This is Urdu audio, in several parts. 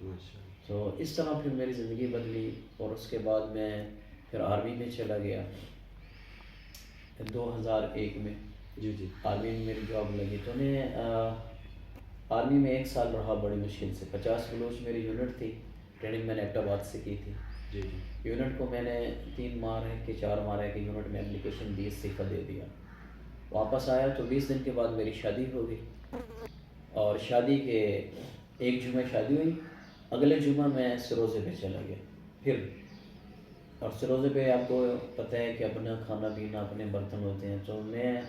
ماشاء اللہ. تو اس طرح پھر میری زندگی بدلی، اور اس کے بعد میں پھر آرمی میں چلا گیا 2001 میں. جی جی آرمی میں میری جاب لگی تو میں آرمی میں 1 سال رہا بڑی مشکل سے. 50 بلوچ میری یونٹ تھی، ٹریننگ میں نے ایبٹ آباد سے کی تھی. جی جی یونٹ کو میں نے 3 ماہ رہ کے 4 ماہ رہ کے یونٹ میں اپلیکیشن دی، استعفیٰ دے دیا. واپس آیا تو 20 دن کے بعد میری شادی ہو گئی، اور شادی کے 1 جمعہ شادی ہوئی، اگلے جمعہ میں سروزے پہ چلا گیا پھر. اور سروزے پہ آپ کو پتہ ہے کہ اپنا کھانا پینا اپنے برتن ہوتے ہیں، تو میں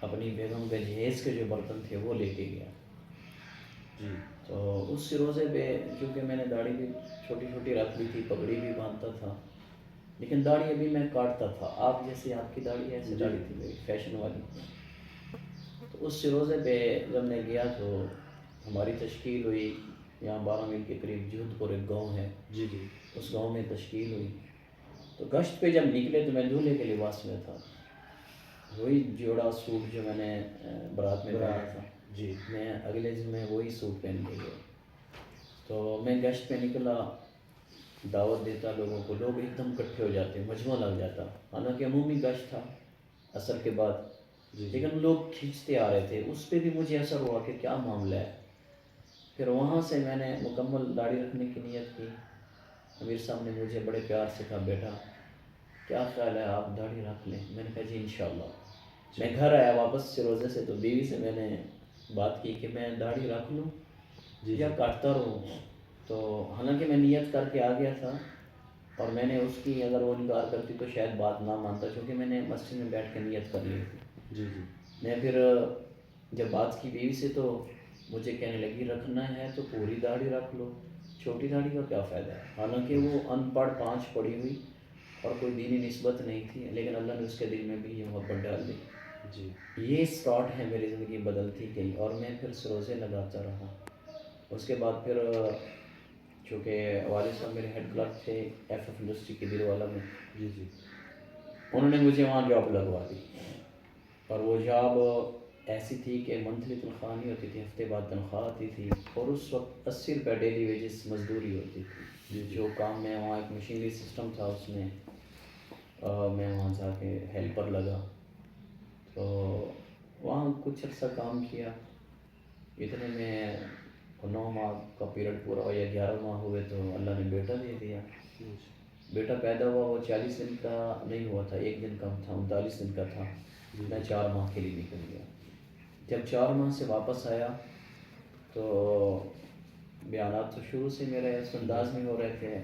اپنی بیگم کے جہیز کے جو برتن تھے وہ لے کے گیا. جی تو اس سروزے پہ چونکہ میں نے داڑھی بھی چھوٹی چھوٹی رکھ لی تھی، پگڑی بھی باندھتا تھا، لیکن داڑھی ابھی میں کاٹتا تھا. آپ جیسے آپ کی داڑھی ہے ایسے داڑھی تھی میری فیشن والی. تو اس سروزے پہ جب میں گیا تو ہماری تشکیل ہوئی، یہاں 12 میل کے قریب جھوت پور ایک گاؤں ہے، جی جی اس گاؤں میں تشکیل ہوئی. تو گشت پہ جب نکلے تو میں دولہے کے لباس میں تھا، وہی جوڑا سوٹ جو میں نے برات میں پہنا تھا، جی میں اگلے دن میں وہی سوٹ پہن کے گیا. تو میں گشت پہ نکلا، دعوت دیتا لوگوں کو، لوگ ایک دم اکٹھے ہو جاتے، مجمع لگ جاتا. حالانکہ عمومی گشت تھا عصر کے بعد، جی لیکن لوگ کھینچتے آ رہے تھے. اس پہ بھی مجھے اثر ہوا کہ کیا معاملہ ہے. پھر وہاں سے میں نے مکمل داڑھی رکھنے کی نیت کی. امیر صاحب نے مجھے بڑے پیار سے کہا بیٹا کیا خیال ہے آپ داڑھی رکھ لیں. میں نے کہا جی انشاءاللہ. میں گھر آیا واپس سے روزے سے، تو بیوی سے میں نے بات کی کہ میں داڑھی رکھ لوں جی یا کاٹتا رہوں. تو حالانکہ میں نیت کر کے آ گیا تھا، اور میں نے اس کی اگر وہ انکار کرتی تو شاید بات نہ مانتا، کیونکہ میں نے مسجد میں بیٹھ کے نیت کر لی تھی. جی جی میں پھر جب بات کی بیوی سے تو مجھے کہنے لگی رکھنا ہے تو پوری داڑھی رکھ لو، چھوٹی داڑھی کا کیا فائدہ ہے. حالانکہ وہ ان پڑھ 5 پڑھی ہوئی اور کوئی دینی نسبت نہیں تھی، لیکن اللہ نے اس کے دل میں بھی یہ محبت ڈال دی. جی یہ اسٹارٹ ہے میری زندگی بدلتی گئی، اور میں پھر سروزے لگاتا رہا. اس کے بعد پھر چونکہ والد صاحب میرے ہیڈ کلرک تھے ایف انڈسٹری کے بیروالا میں، جی جی انہوں نے مجھے وہاں جاب لگوا دی. اور وہ جاب ایسی تھی کہ منتھلی تنخواہ نہیں ہوتی تھی، ہفتے بعد تنخواہ آتی تھی، اور اس وقت 80 روپے ڈیلی ویجز مزدوری ہوتی تھی. جو کام میں وہاں ایک مشینری سسٹم تھا، اس میں میں وہاں جا کے ہیلپر لگا. تو وہاں کچھ عرصہ کام کیا. اتنے میں 9 ماہ کا پیریڈ پورا ہوا یا 11 ماہ ہوئے تو اللہ نے بیٹا دے دیا. بیٹا پیدا ہوا، وہ 40 دن کا نہیں ہوا تھا، 1 دن کم تھا، 39 دن کا تھا. میں 4 ماہ کے لیے نکل گیا. جب 4 ماہ سے واپس آیا تو بیانات تو شروع سے میرے اس انداز میں ہو رہے تھے،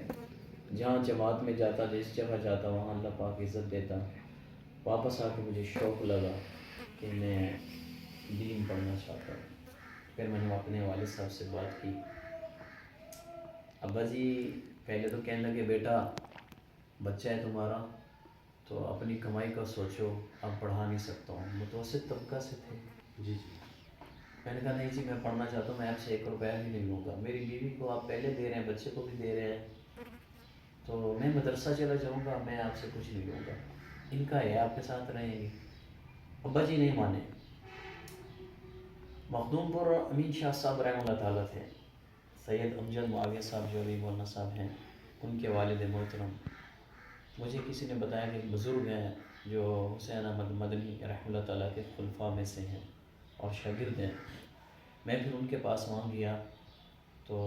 جہاں جماعت میں جاتا، جس جگہ جاتا وہاں اللہ پاک عزت دیتا. واپس آ کے مجھے شوق لگا کہ میں دین پڑھنا چاہتا ہوں. پھر میں نے اپنے والد صاحب سے بات کی. ابا جی پہلے تو کہنے لگے بیٹا بچہ ہے تمہارا تو اپنی کمائی کا سوچو، اب پڑھا نہیں سکتا ہوں. متوسط طبقہ سے تھے. جی جی میں نے کہا نہیں جی میں پڑھنا چاہتا ہوں، میں آپ سے 1 روپیہ بھی نہیں لوں گا. میری بیوی کو آپ پہلے دے رہے ہیں، بچے کو بھی دے رہے ہیں، تو میں مدرسہ چلا جاؤں گا، میں آپ سے کچھ نہیں لوں گا. ان کا ہے آپ کے ساتھ رہیں گے. ابا جی نہیں مانے. مخدوم پور امین شاہ صاحب رحمہ اللہ تعالیٰ تھے، سید امجد معاویہ صاحب جو ابھی مولانا صاحب ہیں ان کے والد محترم. مجھے کسی نے بتایا کہ ایک بزرگ ہیں جو حسین احمد مدنی رحمہ اللہ تعالیٰ کے خلفاء میں سے ہیں اور شاگرد ہیں. میں پھر ان کے پاس وہاں گیا تو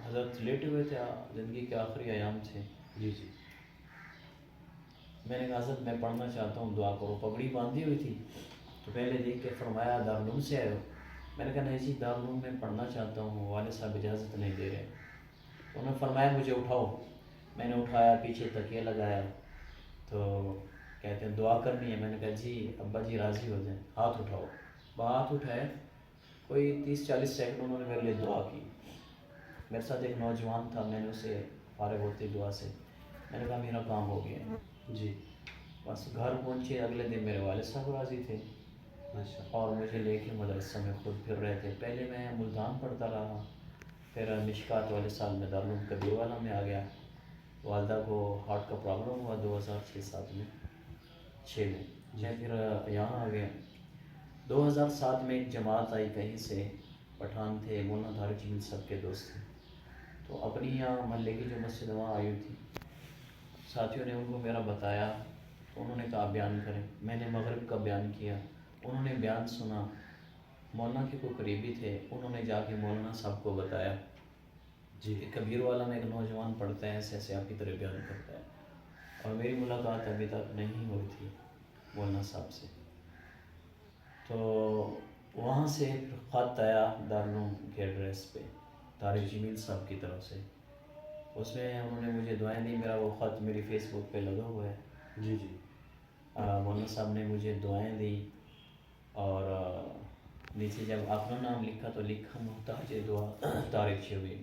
حضرت لیٹے ہوئے تھے، زندگی کے آخری ایام تھے. جی جی میں نے کہا حضرت میں پڑھنا چاہتا ہوں، دعا کرو. پگڑی باندھی ہوئی تھی تو پہلے دیکھ کے فرمایا دارالعلوم سے آئے ہو؟ میں نے کہا نہیں جی دارالعلوم میں پڑھنا چاہتا ہوں، والد صاحب اجازت نہیں دے رہے. تو انہوں نے فرمایا مجھے اٹھاؤ. میں نے اٹھایا، پیچھے تکیہ لگایا، تو کہتے ہیں دعا کرنی ہے. میں نے کہا جی ابا جی راضی ہو جائیں، ہاتھ اٹھاؤ. ہاتھ اٹھائے، کوئی 30-40 سیکنڈ انہوں نے میرے لیے دعا کی. میرے ساتھ ایک نوجوان تھا، میں نے اسے فارغ ہوتے دعا سے میں نے کہا میرا کام ہو گیا ہے. جی بس گھر پہنچے، اگلے دن میرے والد صاحب راضی تھے ماشاء اور مجھے لے کے مدرسہ میں خود پھر رہے تھے. پہلے میں ملتان پڑھتا رہا، پھر مشکات والے سال میں دارالعلوم کبیروالا میں آ گیا. والدہ کو ہارٹ کا پرابلم ہوا 2006-7 میں 6 میں. میں پھر یہاں آ گیا. 2007 میں ایک جماعت آئی کہیں سے، پٹھان تھے، مولانا طارق جمیل صاحب کے دوست تھے. تو اپنی یہاں محلے کی جو مسجد وہاں آئی ہوئی تھی، ساتھیوں نے ان کو میرا بتایا تو انہوں نے کہا بیان کریں. میں نے مغرب کا بیان کیا، انہوں نے بیان سنا. مولانا کے کوئی قریبی تھے، انہوں نے جا کے مولانا صاحب کو بتایا جی کہ کبیر والا میں ایک نوجوان پڑھتا ہے، ایسے ایسے آپ کی طرح بیان کرتا ہے. اور میری ملاقات ابھی تک نہیں ہوئی تھی مولانا صاحب سے. تو وہاں سے پھر خط آیا دارالعلوم کے ایڈریس پہ طارق جمیل صاحب کی طرف سے. اس میں انہوں نے مجھے دعائیں دی. میرا وہ خط میری فیس بک پہ لگا ہوا ہے. جی جی مولانا صاحب نے مجھے دعائیں دی، اور نیچے جب اپنا نام لکھا تو لکھا محتاج دعا طارق شبیر.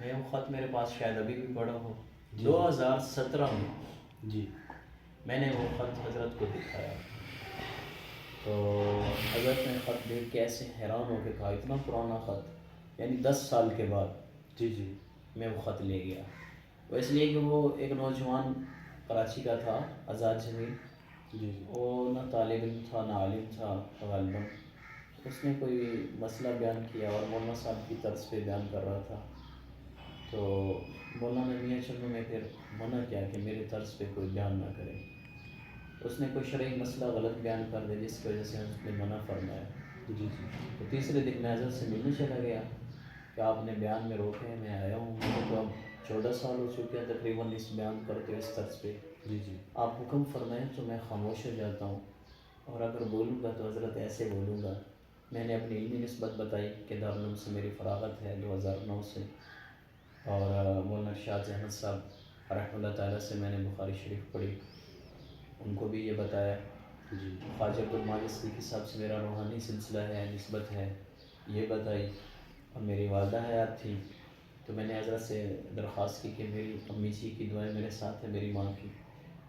میں وہ خط میرے پاس شاید ابھی بھی پڑا ہو. 2017 میں جی میں نے وہ خط حضرت کو دکھایا، تو حضرت نے خط دیکھ کے ایسے حیران ہو کے کہا اتنا پرانا خط، یعنی 10 سال کے بعد جی جی میں وہ خط لے گیا. وہ اس لیے کہ وہ ایک نوجوان کراچی کا تھا، آزاد جمیل. جی جی وہ نہ طالب علم تھا نہ عالم تھا غالباً. اس نے کوئی مسئلہ بیان کیا اور مولانا صاحب کی طرز پہ بیان کر رہا تھا. تو مولانا میاں چنو نے پھر منع کیا کہ میرے طرز پہ کوئی بیان نہ کرے. اس نے کوئی شرعی مسئلہ غلط بیان کر دیا جس کی وجہ سے اس نے منع فرمایا. جی جی تو تیسرے دن میں حضرت سے ملنے چلا گیا کہ آپ نے بیان میں روکے، میں آیا ہوں. مجھے تو اب 14 سال ہو چکے ہیں تقریباً اس بیان کرتے اس طرز پہ. جی جی آپ حکم فرمائیں تو میں خاموش ہو جاتا ہوں، اور اگر بولوں گا تو حضرت ایسے بولوں گا. میں نے اپنی علمی نسبت بتائی کہ دارالعلوم سے میری فراغت ہے 2009 سے، اور مولانا ارشاد احمد صاحب رحمۃ اللہ تعالیٰ سے میں نے بخاری شریف پڑھی. ان کو بھی یہ بتایا. جی خواجہ عبدالماجد صدیقی صاحب سے میرا روحانی سلسلہ ہے، نسبت ہے، یہ بتائی. اور میری والدہ حیات تھی تو میں نے حضرت سے درخواست کی کہ میری امی جی کی دعائیں میرے ساتھ ہے، میری ماں کی.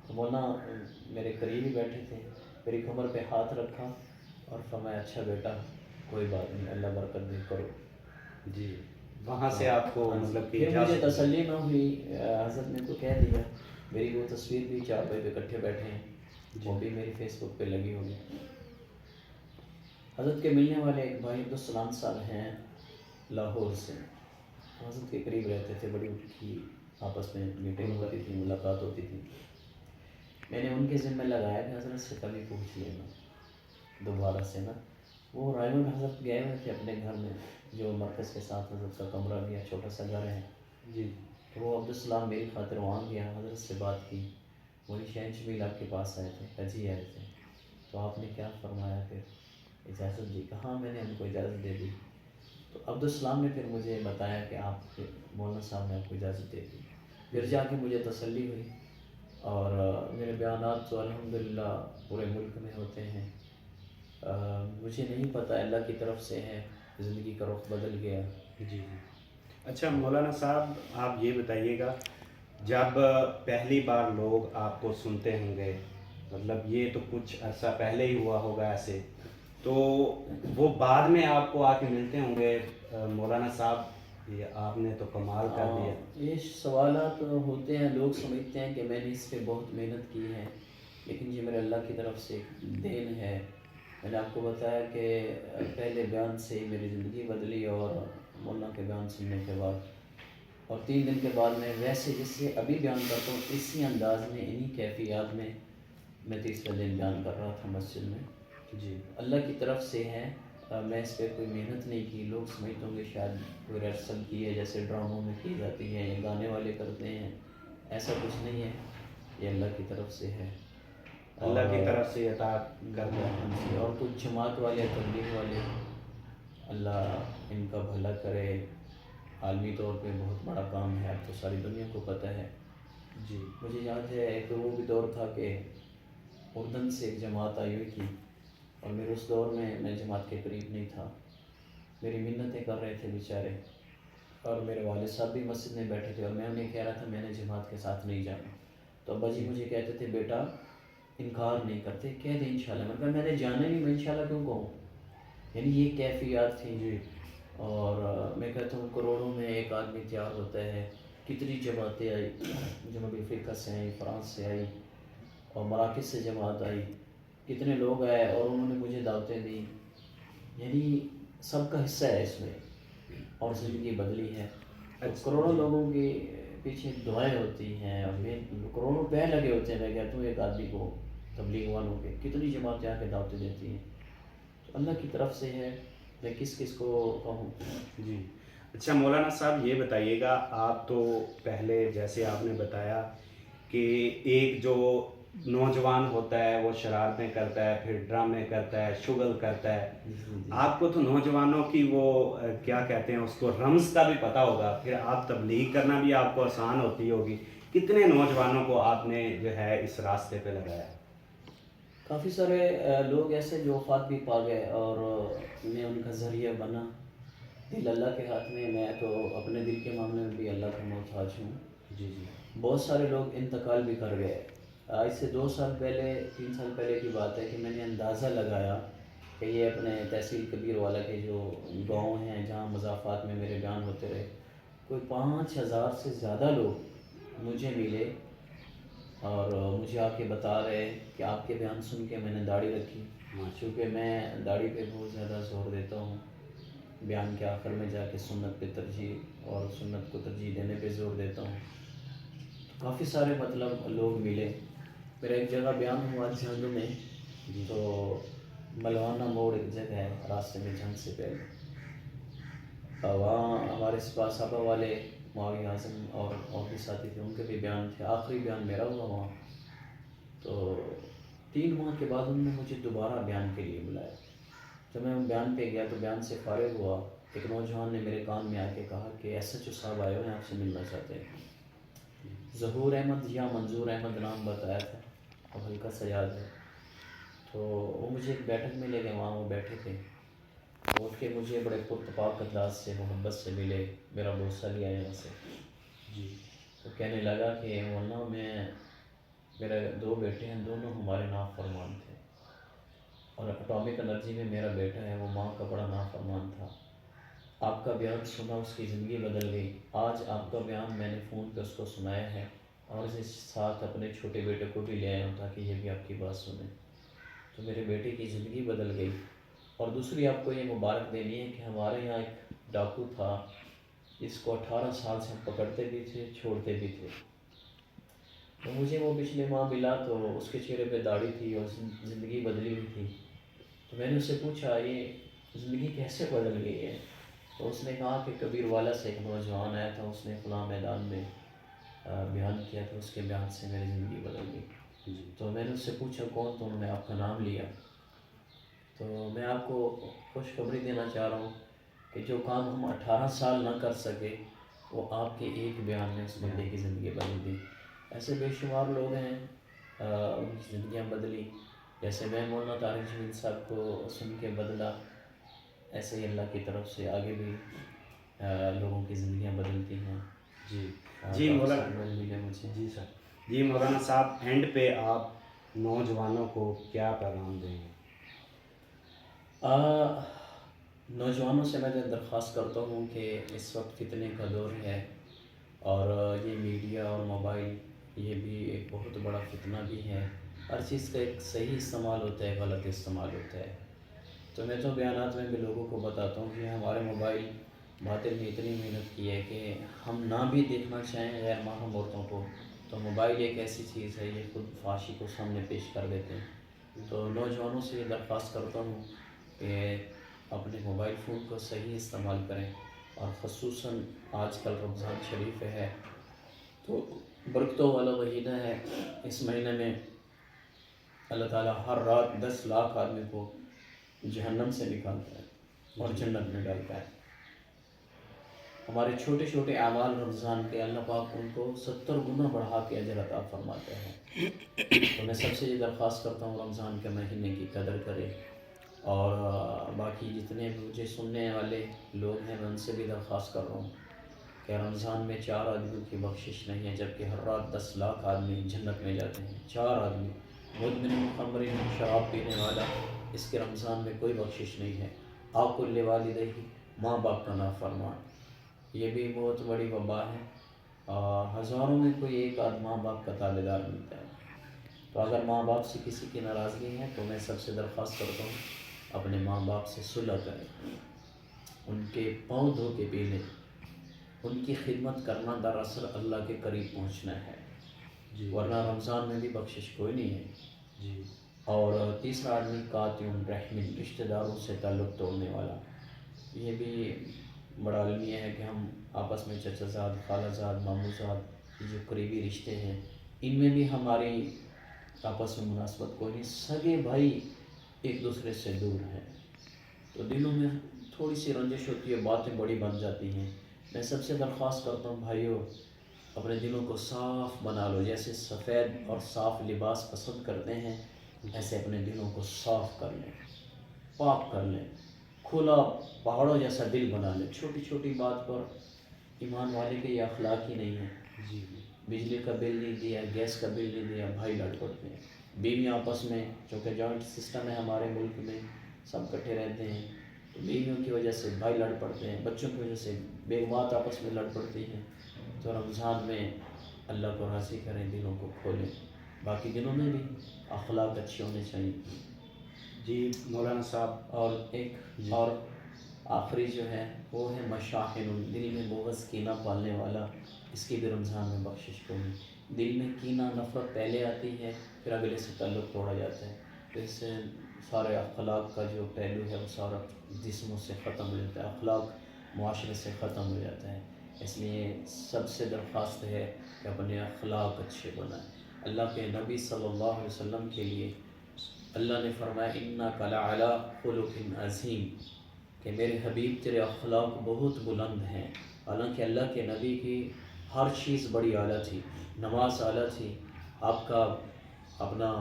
تو مولانا میرے قریب ہی بیٹھے تھے، میری کمر پہ ہاتھ رکھا اور فرمایا اچھا بیٹا کوئی بات نہیں، اللہ برکت دے، کرو. جی وہاں سے آپ کو مطلب کہ پھر مجھے اجازت تسلی نہ ہوئی. حضرت نے تو کہہ دیا. میری وہ تصویر بھی 4 بھائی پہ اکٹھے بیٹھے ہیں، وہ بھی میری فیس بک پہ لگی ہوگی. حضرت کے ملنے والے ایک بھائی عبدالسلام صاحب ہیں لاہور سے، حضرت کے قریب رہتے تھے. بڑی ان کی آپس میں میٹنگ ہوتی تھی، ملاقات ہوتی تھی. میں نے ان کے ذمہ لگایا کہ حضرت سے کبھی پوچھ لینا دوبارہ سے نا. وہ رائمن حضرت گئے ہوئے تھے اپنے گھر میں، جو مرکز کے ساتھ حضرت کا کمرہ بھی ہے، چھوٹا سا گھر ہے. جی تو وہ عبدالسلام میری خاطر وہاں گیا، حضرت سے بات کی. مولی شاہین جمیل آپ کے پاس آئے تھے، حجی آئے تھے، تو آپ نے کیا فرمایا؟ پھر اجازت دی. کہاں میں نے ان کو اجازت دے دی. تو عبدالسلام نے پھر مجھے بتایا کہ آپ کے مولانا صاحب نے آپ کو اجازت دے دی. پھر جا کے مجھے تسلی ہوئی. اور میرے بیانات تو الحمدللہ پورے ملک میں ہوتے ہیں. مجھے نہیں پتہ، اللہ کی طرف سے ہے، زندگی کا رخ بدل گیا. جی جی اچھا مولانا صاحب آپ یہ بتائیے گا، جب پہلی بار لوگ آپ کو سنتے ہوں گے، مطلب یہ تو کچھ عرصہ پہلے ہی ہوا ہوگا ایسے، تو وہ بعد میں آپ کو آ کے ملتے ہوں گے مولانا صاحب یہ آپ نے تو کمال کر دیا. یہ سوالات ہوتے ہیں، لوگ سمجھتے ہیں کہ میں نے اس پہ بہت محنت کی ہے، لیکن یہ میرے اللہ کی طرف سے ایک دین ہے. میں نے آپ کو بتایا کہ پہلے بیان سے ہی میری زندگی بدلی، اور مولانا کے بیان سننے کے بعد، اور 3 دن کے بعد میں ویسے جس سے ابھی بیان کرتا ہوں اسی انداز میں، انہی کیفیات میں تیسرے دن بیان کر رہا تھا مسجد میں. جی اللہ کی طرف سے ہے. میں اس پہ کوئی محنت نہیں کی. لوگ سمجھتے ہوں گے شاید کوئی ریہرسل کی ہے جیسے ڈراموں میں کی جاتی ہے یا گانے والے کرتے ہیں، ایسا کچھ نہیں ہے. یہ اللہ کی طرف سے ہے، اللہ کی طرف سے عطا کر دیا. اور کچھ جماعت والے، تبلیغ والے، اللہ ان کا بھلا کرے. عالمی طور پہ بہت بڑا کام ہے، اب تو ساری دنیا کو پتہ ہے. جی مجھے یاد ہے ایک وہ بھی دور تھا کہ اردن سے ایک جماعت آئی ہوئی تھی، اور میرے اس دور میں جماعت کے قریب نہیں تھا. میری منتیں کر رہے تھے بیچارے، اور میرے والد صاحب بھی مسجد میں بیٹھے تھے، اور میں انہیں کہہ رہا تھا میں نے جماعت کے ساتھ نہیں جانا. تو ابا جی مجھے کہتے تھے بیٹا انکار نہیں کرتے، کہہ دیں انشاءاللہ. مطلب میں نے جانا نہیں، میں انشاءاللہ کیوں کہوں. یعنی یہ کیفیات تھیں. جی اور میں کہتا ہوں کروڑوں میں ایک آدمی تیار ہوتا ہے. کتنی جماعتیں آئی، جنوبی افریقہ سے آئی، فرانس سے آئی، اور مراکز سے جماعت آئی. کتنے لوگ آئے اور انہوں نے مجھے دعوتیں دیں. یعنی سب کا حصہ ہے اس میں. اور زندگی بدلی ہے. اچھا، کروڑوں جی. لوگوں کے پیچھے دعائیں ہوتی ہیں اور میں کروڑوں روپے لگے ہوتے ہیں. میں کہتا ہوں ایک آدمی کو تبلیغ والوں کے کتنی جماعتیں آ کے دعوتیں دیتی ہیں. تو اللہ کی طرف سے ہے. میں کس کس کو کہوں. جی. اچھا مولانا صاحب یہ بتائیے گا، آپ تو پہلے جیسے آپ نے بتایا کہ ایک جو نوجوان ہوتا ہے وہ شرارتیں کرتا ہے، پھر ڈرامے کرتا ہے، شغل کرتا ہے. آپ کو تو نوجوانوں کی وہ کیا کہتے ہیں اس کو رمز کا بھی پتہ ہوگا، پھر آپ تبلیغ کرنا بھی آپ کو آسان ہوتی ہوگی. کتنے نوجوانوں کو آپ نے جو ہے اس راستے پہ لگایا؟ کافی سارے لوگ ایسے جو وفات بھی پا گئے اور میں ان کا ذریعہ بنا. دل اللہ کے ہاتھ میں. میں تو اپنے دل کے معاملے میں بھی اللہ کا محتاج ہوں. جی جی. بہت سارے لوگ انتقال بھی کر گئے. آج سے 2 سال پہلے 3 سال پہلے کی بات ہے کہ میں نے اندازہ لگایا کہ یہ اپنے تحصیل کبیر والا کے جو گاؤں ہیں جہاں مضافات میں میرے بیان ہوتے رہے، کوئی 5,000 سے زیادہ لوگ مجھے ملے اور مجھے آ کے بتا رہے کہ آپ کے بیان سن کے میں نے داڑھی رکھی. چونکہ میں داڑھی پہ بہت زیادہ زور دیتا ہوں. بیان کے آخر میں جا کے سنت پہ ترجیح اور سنت کو ترجیح دینے پہ زور دیتا ہوں. کافی سارے مطلب لوگ ملے. میرا ایک جگہ بیان ہوا جھنگ میں. تو ملوانہ موڑ ایک جگہ ہے راستے میں جھنگ سے پہلے. وہاں ہمارے صحابہ والے معاویہ اعظم اور بھی ساتھی تھے، ان کے بھی بیان تھے. آخری بیان میرا ہوا وہاں. تو 3 ماہ کے بعد انہوں نے مجھے دوبارہ بیان کے لیے بلایا. جب میں بیان پہ گیا تو بیان سے فارغ ہوا، ایک نوجوان نے میرے کان میں آ کے کہا کہ ایس ایچ او صاحب آئے ہوئے ہیں، آپ سے ملنا چاہتے ہیں. ظہور احمد یا منظور احمد نام بتایا تھا، اب ہلکا سا یاد ہے. تو وہ مجھے ایک بیٹھک میں لے گئے. وہاں وہ بیٹھے تھے. اٹھ کے مجھے بڑے پرتپاک انداز سے محبت سے ملے. میرا بوسہ لیا یہاں سے. جی. تو کہنے لگا کہ مولانا میرے 2 بیٹے ہیں، دونوں ہمارے نافرمان تھے، اور اٹامک انرجی میں میرا بیٹا ہے، وہ ماں کا بڑا نافرمان تھا. آپ کا بیان سنا، اس کی زندگی بدل گئی. آج آپ کا بیان میں نے فون پہ اس کو سنایا ہے اور اس ساتھ اپنے چھوٹے بیٹے کو بھی لے آیا ہوں تاکہ یہ بھی آپ کی بات سنیں. تو میرے بیٹے کی زندگی بدل گئی. اور دوسری آپ کو یہ مبارک دینی ہے کہ ہمارے یہاں ایک ڈاکو تھا، اس کو 18 سال سے ہم پکڑتے بھی تھے، چھوڑتے بھی تھے. تو مجھے وہ پچھلے ماہ ملا تو اس کے چہرے پہ داڑھی تھی اور زندگی بدلی ہوئی تھی. تو میں نے اس سے پوچھا یہ زندگی کیسے بدل گئی ہے؟ تو اس نے کہا کہ کبیر والا سے ایک نوجوان آیا تھا، اس نے فلاں میدان میں بیان کیا تھا، اس کے بیان سے میری زندگی بدل گئی. تو میں نے اس سے پوچھا کون؟ تو انہوں نے آپ کا نام لیا. تو میں آپ کو خوشخبری دینا چاہ رہا ہوں کہ جو کام ہم 18 سال نہ کر سکے وہ آپ کے ایک بیان نے اس بندے کی زندگی بدل دی. ایسے بے شمار لوگ ہیں ان کی زندگیاں بدلی. جیسے میں مولانا طارق جمیل صاحب کو سن کے بدلا، ایسے ہی اللہ کی طرف سے آگے بھی لوگوں کی زندگیاں بدلتی ہیں. جی جی مولانا. ملے مجھے. جی سر. جی مولانا صاحب، اینڈ پہ آپ نوجوانوں کو کیا پیغام دیں گے؟ نوجوانوں سے میں درخواست کرتا ہوں کہ اس وقت فتنے کا دور ہے اور یہ میڈیا اور موبائل یہ بھی ایک بہت بڑا فتنہ بھی ہے. ہر چیز کا ایک صحیح استعمال ہوتا ہے، غلط استعمال ہوتا ہے. تو میں تو بیانات میں بھی لوگوں کو بتاتا ہوں کہ ہمارے موبائل باطل نے اتنی محنت کی ہے کہ ہم نہ بھی دیکھنا چاہیں غیر محرم عورتوں کو تو موبائل ایک ایسی چیز ہے، یہ خود فحاشی کو سامنے پیش کر دیتے ہیں. تو نوجوانوں سے یہ درخواست کرتا ہوں کہ اپنے موبائل فون کو صحیح استعمال کریں، اور خصوصاً آج کل رمضان شریف ہے تو برکتوں والا مہینہ ہے. اس مہینے میں اللہ تعالیٰ ہر رات 10 لاکھ آدمی کو جہنم سے نکالتا ہے اور جنت میں ڈالتا ہے. ہمارے چھوٹے چھوٹے اعمال رمضان کے اللہ پاک ان کو 70 گنا بڑھا کے اجر عطا فرماتے ہیں. تو میں سب سے یہ درخواست کرتا ہوں رمضان کے مہینے کی قدر کرے. اور باقی جتنے بھی مجھے سننے والے لوگ ہیں میں ان سے بھی درخواست کر رہا ہوں کہ رمضان میں 4 آدمیوں کی بخشش نہیں ہے، جبکہ ہر رات 10 لاکھ آدمی جنت میں جاتے ہیں. 4 آدمی، مدمن خمر، شراب پینے والا، اس کے رمضان میں کوئی بخشش نہیں ہے. عاقل والدیہ، ماں باپ کا نافرمان، یہ بھی بہت بڑی وبا ہے. ہزاروں میں کوئی ایک آدھ ماں باپ کا تابع دار ملتا ہے. تو اگر ماں باپ سے کسی کی ناراضگی ہے تو میں سب سے درخواست کرتا ہوں اپنے ماں باپ سے صلح کریں. ان کے پاؤں دھو کے پی لیں. ان کی خدمت کرنا دراصل اللہ کے قریب پہنچنا ہے. جی ورنہ رمضان میں بھی بخشش کوئی نہیں ہے. جی اور تیسرا آدمی قاطع رحم، رشتہ داروں سے تعلق توڑنے والا. یہ بھی بڑا المیہ ہے کہ ہم آپس میں چچا زاد، خالہ زاد، ماموں زاد، یہ جو قریبی رشتے ہیں ان میں بھی ہماری آپس میں مناسبت کوئی نہیں. سگے بھائی ایک دوسرے سے دور ہیں تو دلوں میں تھوڑی سی رنجش ہوتی ہے، باتیں بڑی بن جاتی ہیں. میں سب سے درخواست کرتا ہوں بھائیوں، اپنے دلوں کو صاف بنا لو. جیسے سفید اور صاف لباس پسند کرتے ہیں ایسے اپنے دلوں کو صاف کر لیں، پاک کر لیں، کھلا پہاڑوں جیسا دل بنا لیں. چھوٹی چھوٹی بات پر ایمان والے کے یہ اخلاق ہی نہیں ہے. جی بجلی کا بل نہیں دیا، گیس کا بل نہیں دیا، بھائی لڑ پڑتے ہیں. بیویاں آپس میں، چونکہ جوائنٹ سسٹم ہے ہمارے ملک میں، سب اکٹھے رہتے ہیں تو بیویوں کی وجہ سے بھائی لڑ پڑتے ہیں، بچوں کی وجہ سے بیگمات آپس میں لڑ پڑتی ہیں. تو رمضان میں اللہ کو راضی کریں، دلوں کو کھولیں. باقی دنوں میں بھی اخلاق اچھے ہونے چاہیے. جی مولانا صاحب. اور ایک جی. اور آخری جو ہے وہ ہے مشاحن، دل میں بغض کینہ پالنے والا. اس کی بھی رمضان میں بخشش کو نہیں. دل میں کینہ نفرت پہلے آتی ہے پھر اگلے سے تعلق توڑا جاتا ہے. تو اس سے سارے اخلاق کا جو پہلو ہے وہ سارا جسموں سے ختم ہو جاتا ہے، اخلاق معاشرے سے ختم ہو جاتا ہے. اس لیے سب سے درخواست ہے کہ اپنے اخلاق اچھے بنائیں. اللہ کے نبی صلی اللہ علیہ وسلم کے لیے اللہ نے فرمایا انک لعلی خلق عظیم، کہ میرے حبیب تیرے اخلاق بہت بلند ہیں. حالانکہ اللہ کے نبی کی ہر چیز بڑی اعلیٰ تھی. نماز اعلیٰ تھی، آپ کا اپنا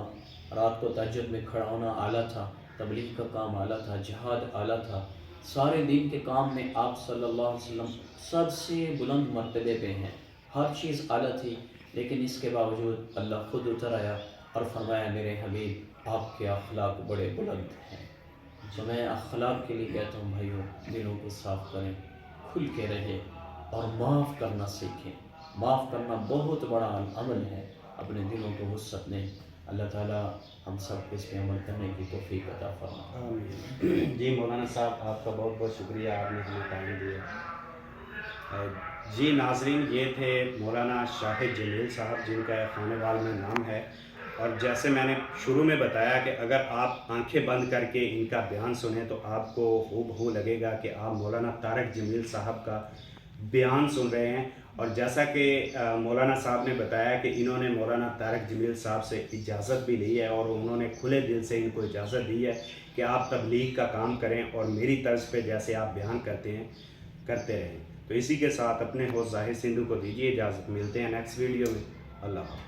رات کو تہجد میں کھڑا ہونا اعلیٰ تھا، تبلیغ کا کام اعلیٰ تھا، جہاد اعلیٰ تھا. سارے دین کے کام میں آپ صلی اللہ علیہ وسلم سب سے بلند مرتبے پہ ہیں. ہر چیز اعلیٰ تھی، لیکن اس کے باوجود اللہ خود اتر آیا اور فرمایا میرے حبیب آپ کے اخلاق بڑے بلند ہیں. تو میں اخلاق کے لیے کہتا ہوں بھائیوں، دلوں کو صاف کریں، کھل کے رہیں اور معاف کرنا سیکھیں. معاف کرنا بہت بڑا عمل ہے. اپنے دلوں کو وسعت دیں. اللہ تعالیٰ ہم سب کو اس پہ عمل کرنے کی توفیق عطا فرمائے. آمین. جی مولانا صاحب آپ کا بہت بہت شکریہ، آپ نے ہمیں ٹائم دیا. جی ناظرین، یہ تھے مولانا شاہد جمیل صاحب جن کا خانے وال میں نام ہے. اور جیسے میں نے شروع میں بتایا کہ اگر آپ آنکھیں بند کر کے ان کا بیان سنیں تو آپ کو ہو لگے گا کہ آپ مولانا طارق جمیل صاحب کا بیان سن رہے ہیں. اور جیسا کہ مولانا صاحب نے بتایا کہ انہوں نے مولانا طارق جمیل صاحب سے اجازت بھی لی ہے اور انہوں نے کھلے دل سے ان کو اجازت دی ہے کہ آپ تبلیغ کا کام کریں اور میری طرز پہ جیسے آپ بیان کرتے ہیں کرتے رہیں. تو اسی کے ساتھ اپنے ہوسٹ ظاہر سندھو کو دیجیے اجازت. ملتے ہیں نیکسٹ ویڈیو میں. اللہ حافظ.